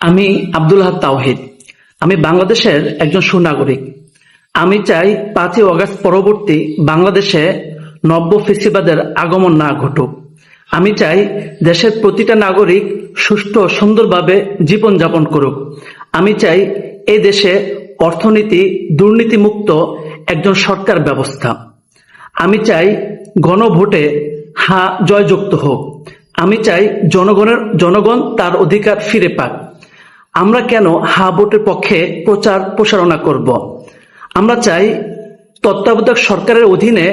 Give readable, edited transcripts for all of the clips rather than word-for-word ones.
আমি আব্দুল হাদ তাওহিদ। আমি বাংলাদেশের একজন সুনাগরিক। আমি চাই 5ই অগাস্ট পরবর্তী বাংলাদেশে নব্য ফেসিবাদের আগমন না ঘটুক। আমি চাই দেশের প্রতিটা নাগরিক সুষ্ঠু ও সুন্দরভাবে জীবনযাপন করুক। আমি চাই এই দেশে অর্থনীতি দুর্নীতিমুক্ত একজন সরকার ব্যবস্থা। আমি চাই গণভোটে হ্যাঁ জয়যুক্ত হোক। আমি চাই জনগণ তার অধিকার ফিরে পাক। আমরা কেন হ্যাঁ ভোটের পক্ষে প্রচার প্রসারণা করব? আমরা চাই তত্ত্বাবধায়ক সরকারের অধীনে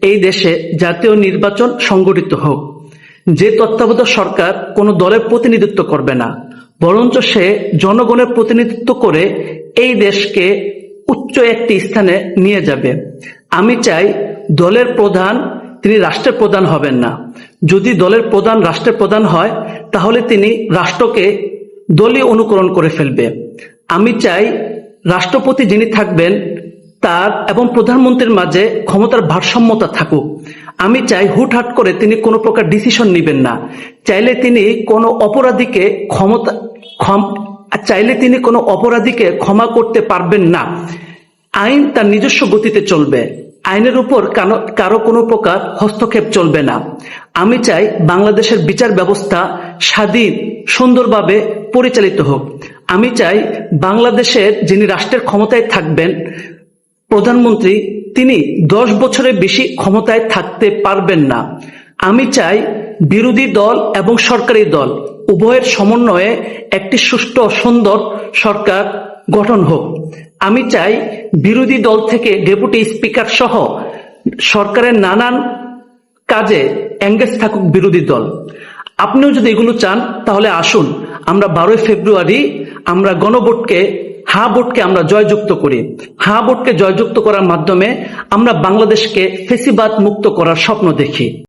এই দেশে জাতীয় নির্বাচন সংগঠিত হোক। যে তত্ত্বাবধায়ক সরকার কোনো দলের প্রতিনিধিত্ব করবে না, বরঞ্চ সে জনগণের প্রতিনিধিত্ব করে এই দেশকে উচ্চ একটি স্থানে নিয়ে যাবে। আমি চাই দলের প্রধান তিনি রাষ্ট্রের প্রধান হবেন না। যদি দলের প্রধান রাষ্ট্রের প্রধান হয়, তাহলে তিনি রাষ্ট্রকে দলীয় অনুকরণ করে ফেলবে। আমি চাই রাষ্ট্রপতি যিনি থাকবেন তার এবং প্রধানমন্ত্রীর মাঝে ক্ষমতার ভারসাম্যতা থাকুক। আমি চাই হুটহাট করে তিনি কোনো প্রকার ডিসিশন নেবেন না। চাইলে তিনি কোনো অপরাধীকে ক্ষমা করতে পারবেন না। আইন তার নিজস্ব গতিতে চলবে। আইনের উপর কারো কোনো প্রকার হস্তক্ষেপ চলবে না। আমি চাই বাংলাদেশের বিচার ব্যবস্থা স্বাধীন সুন্দরভাবে পরিচালিত হোক। আমি চাই বাংলাদেশের যিনি রাষ্ট্রের ক্ষমতায় থাকবেন প্রধানমন্ত্রী, তিনি 10 বছরের বেশি ক্ষমতায় থাকতে পারবেন না। আমি চাই বিরোধী দল এবং সরকারি দল উভয়ের সমন্বয়ে একটি সুষ্ঠু সুন্দর সরকার গঠন হোক। আমি চাই বিরোধী দল থেকে ডেপুটি স্পিকার সহ সরকারের নানান কাজে এঙ্গেজ থাকুক বিরোধী দল। আপনিও যদি এগুলো চান, তাহলে আসুন আমরা 12ই ফেব্রুয়ারি আমরা গণভোটকে হ্যাঁ ভোটকে আমরা জয়যুক্ত করি। হ্যাঁ ভোটকে জয়যুক্ত করার মাধ্যমে আমরা বাংলাদেশকে ফেসিবাদ মুক্ত করার স্বপ্ন দেখি।